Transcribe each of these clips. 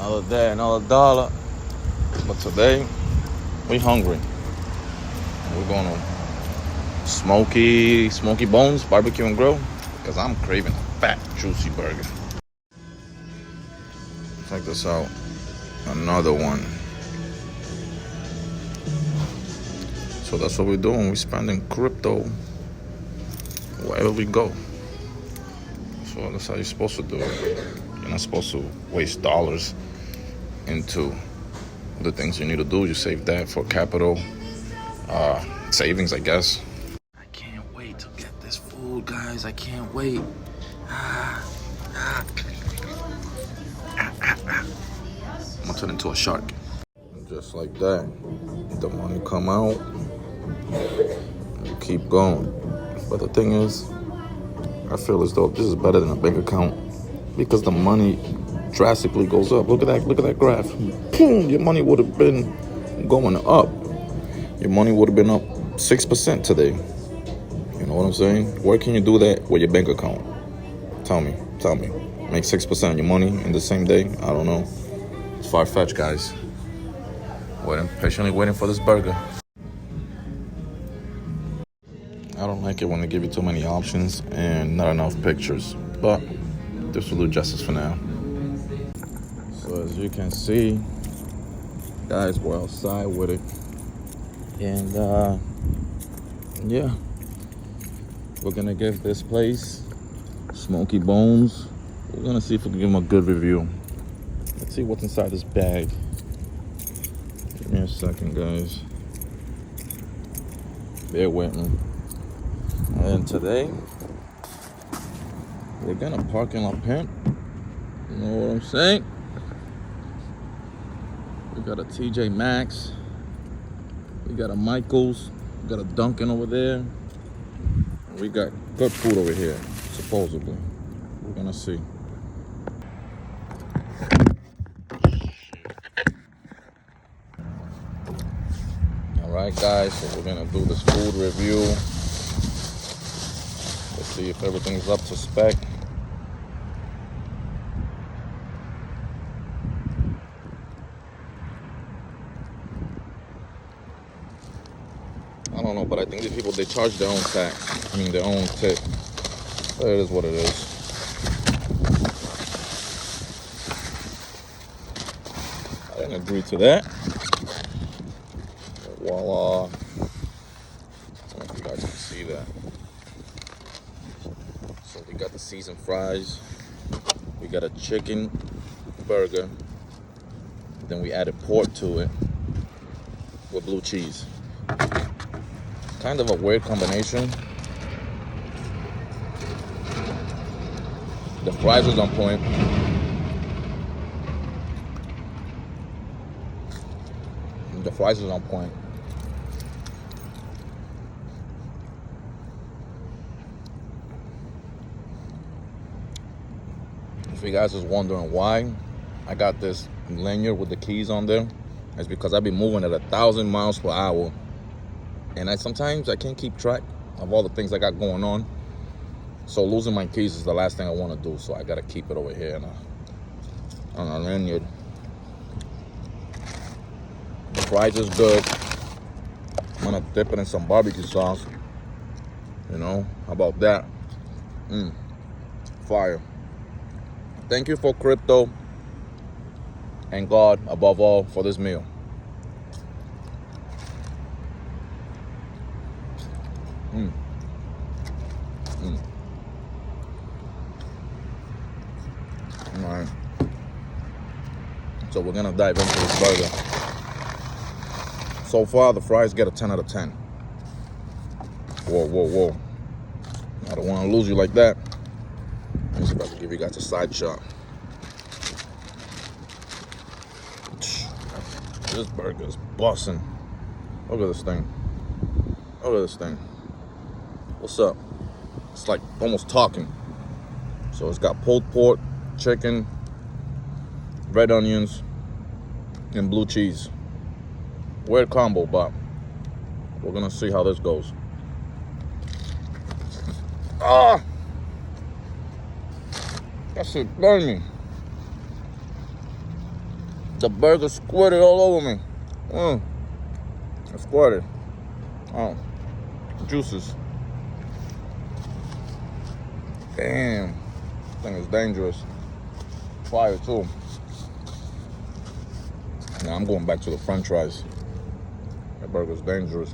Another day, another dollar. But today, we hungry. We're going to Smoky Bones Barbecue and Grill because I'm craving a fat, juicy burger. Check this out. Another one. So that's what we're doing. We're spending crypto wherever we go. So that's how you're supposed to do it. You're not supposed to waste dollars into the things you need to do. You save that for capital savings, I guess. I can't wait to get this food, guys. I can't wait. I'm gonna turn into a shark. Just like that. The money come out. You keep going. But the thing is, I feel as though this is better than a bank account because the money drastically goes up. Look at that graph. Boom, your money would have been going up. Your money would have been up 6% today. You know what I'm saying? Where can you do that with your bank account? Tell me. Make 6% of your money in the same day? I don't know. It's far-fetched, guys. Patiently waiting for this burger. I don't like it when they give you too many options and not enough pictures, but this will do justice for now. So as you can see, guys, we're outside with it, and yeah, we're gonna give this place, Smoky Bones, we're gonna see if we can give them a good review. Let's see what's inside this bag. Give me a second, guys. Bear with me. And today, we're gonna park in La Pimp. You know what I'm saying? We got a TJ Maxx. We got a Michaels. We got a Dunkin' over there. And we got good food over here, supposedly. We're gonna see. Alright, guys, so we're gonna do this food review. Let's see if everything's up to spec. I don't know, but I think these people, they charge their own tax. Their own tip. But it is what it is. I didn't agree to that. But voila. I don't know if you guys can see that. So we got the seasoned fries. We got a chicken burger. Then we added pork to it with blue cheese. Kind of a weird combination. The fries is on point. The fries is on point. If you guys is wondering why I got this lanyard with the keys on there, it's because I've been moving at 1,000 miles per hour. And sometimes I can't keep track of all the things I got going on. So losing my keys is the last thing I want to do. So I got to keep it over here on a lanyard. The fries is good. I'm going to dip it in some barbecue sauce. You know, how about that? Fire. Thank you for crypto and God, above all, for this meal. All right. So we're gonna dive into this burger. So far, the fries get a 10 out of 10. Whoa. I don't want to lose you like that. I'm just about to give you guys a side shot. This burger is busting. Look at this thing. What's up? It's like almost talking. So it's got pulled pork, chicken, red onions, and blue cheese. Weird combo, but we're gonna see how this goes. That shit burned me. The burger squirted all over me. It squirted. Oh, juices. Damn, this thing is dangerous. Fire too. Now I'm going back to the french fries. That burger's dangerous.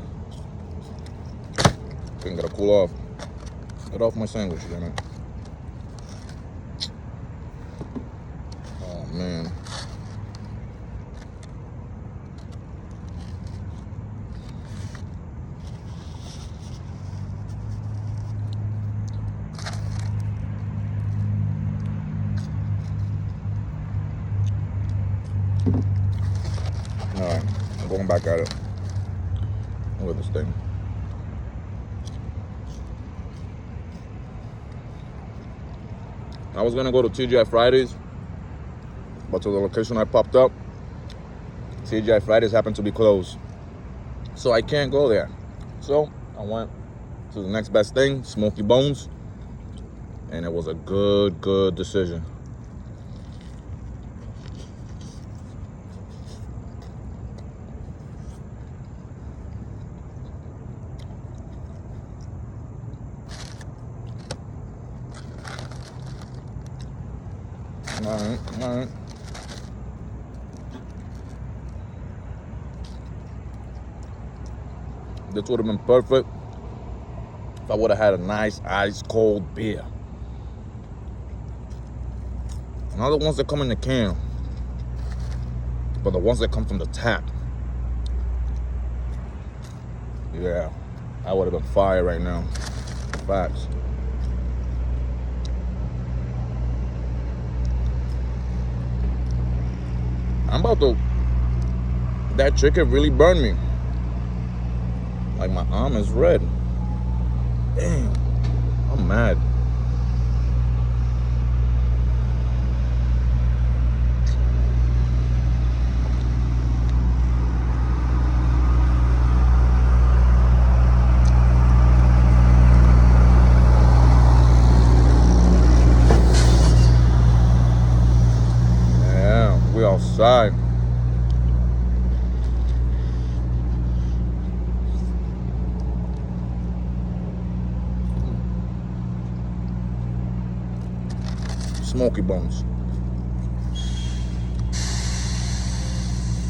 Thing gotta cool off. Get off my sandwich, damn it. Oh man. Alright, I'm going back at it. Look at this thing. I was gonna go to TGI Fridays, but to the location I popped up, TGI Fridays happened to be closed. So I can't go there. So I went to the next best thing, Smoky Bones, and it was a good decision. All right. This would have been perfect if I would have had a nice ice cold beer. Not the ones that come in the can, but the ones that come from the tap. Yeah, I would have been fire right now. Facts. I'm about to. That chicken really burned me. Like my arm is red. Damn, I'm mad. Yeah, we outside. Smoky Bones.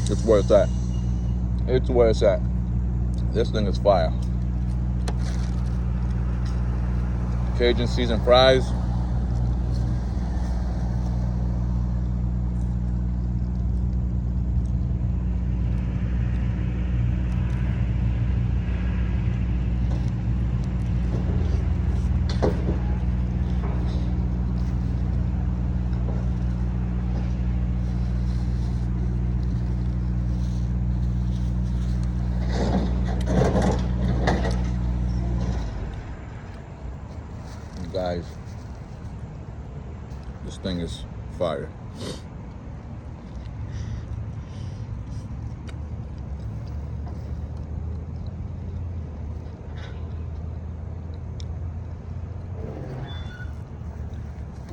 It's where it's at. It's where it's at. This thing is fire. Cajun seasoned fries. Guys, this thing is fire.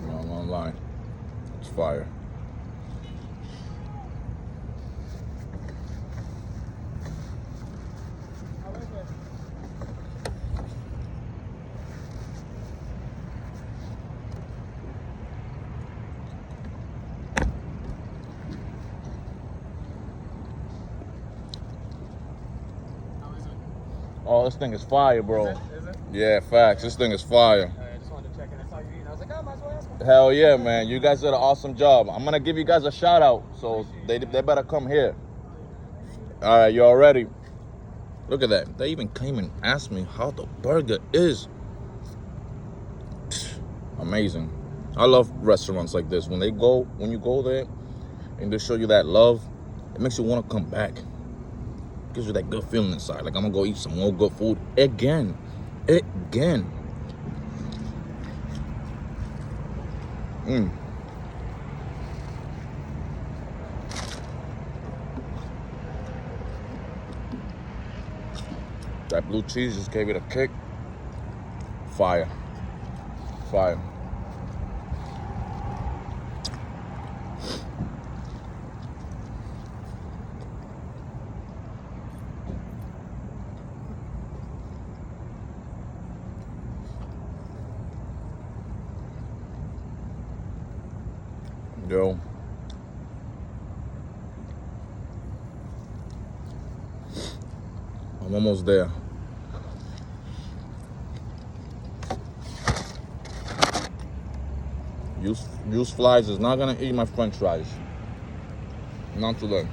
No, I'm not lying. It's fire. Oh, this thing is fire, bro. Is it? Yeah, facts. This thing is fire. I just wanted to check in. I saw you eating. I was like, oh, might as well ask him. Hell yeah, man. You guys did an awesome job. I'm going to give you guys a shout out, so they better come here. All right, you all ready? Look at that. They even came and asked me how the burger is. Amazing. I love restaurants like this. When you go there and they show you that love, it makes you want to come back. Gives you that good feeling inside. Like, I'm gonna go eat some more good food again. That blue cheese just gave it a kick. Fire. yo. I'm almost there. Use flies is not gonna eat my French fries. Not today.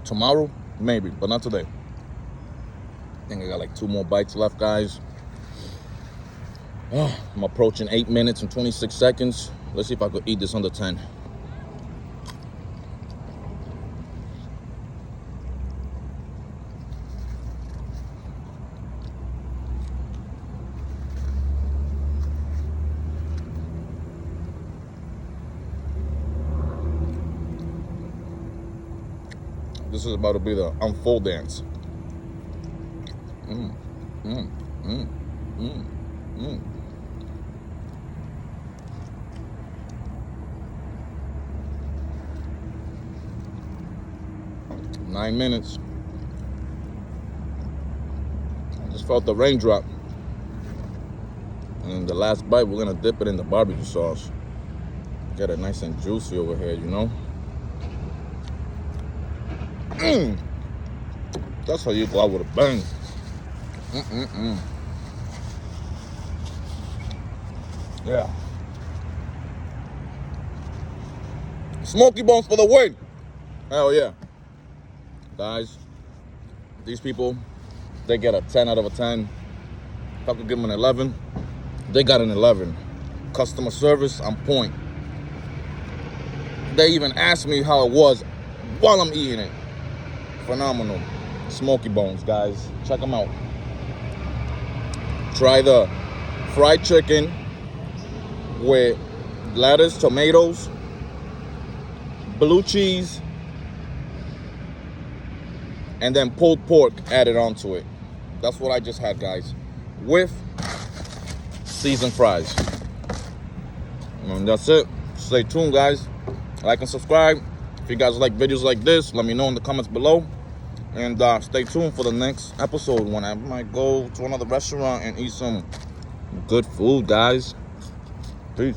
Tomorrow, maybe, but not today. I think I got like 2 more bites left, guys. I'm approaching 8 minutes and 26 seconds. Let's see if I could eat this under 10. This is about to be the unfold dance. 9 minutes. I just felt the raindrop. And the last bite, we're gonna dip it in the barbecue sauce. Get it nice and juicy over here, you know? That's how you go out with a bang. Yeah. Smoky Bones for the win. Hell yeah. Guys, these people, they get a 10 out of a 10. If I could give them an 11, they got an 11. Customer service on point. They even asked me how it was while I'm eating it. Phenomenal. Smoky Bones, guys. Check them out. Try the fried chicken with lettuce, tomatoes, blue cheese, and then pulled pork added onto it. That's what I just had, guys, with seasoned fries. And that's it. Stay tuned, guys. Like and subscribe. If you guys like videos like this, let me know in the comments below. And stay tuned for the next episode when I might go to another restaurant and eat some good food, guys. Peace.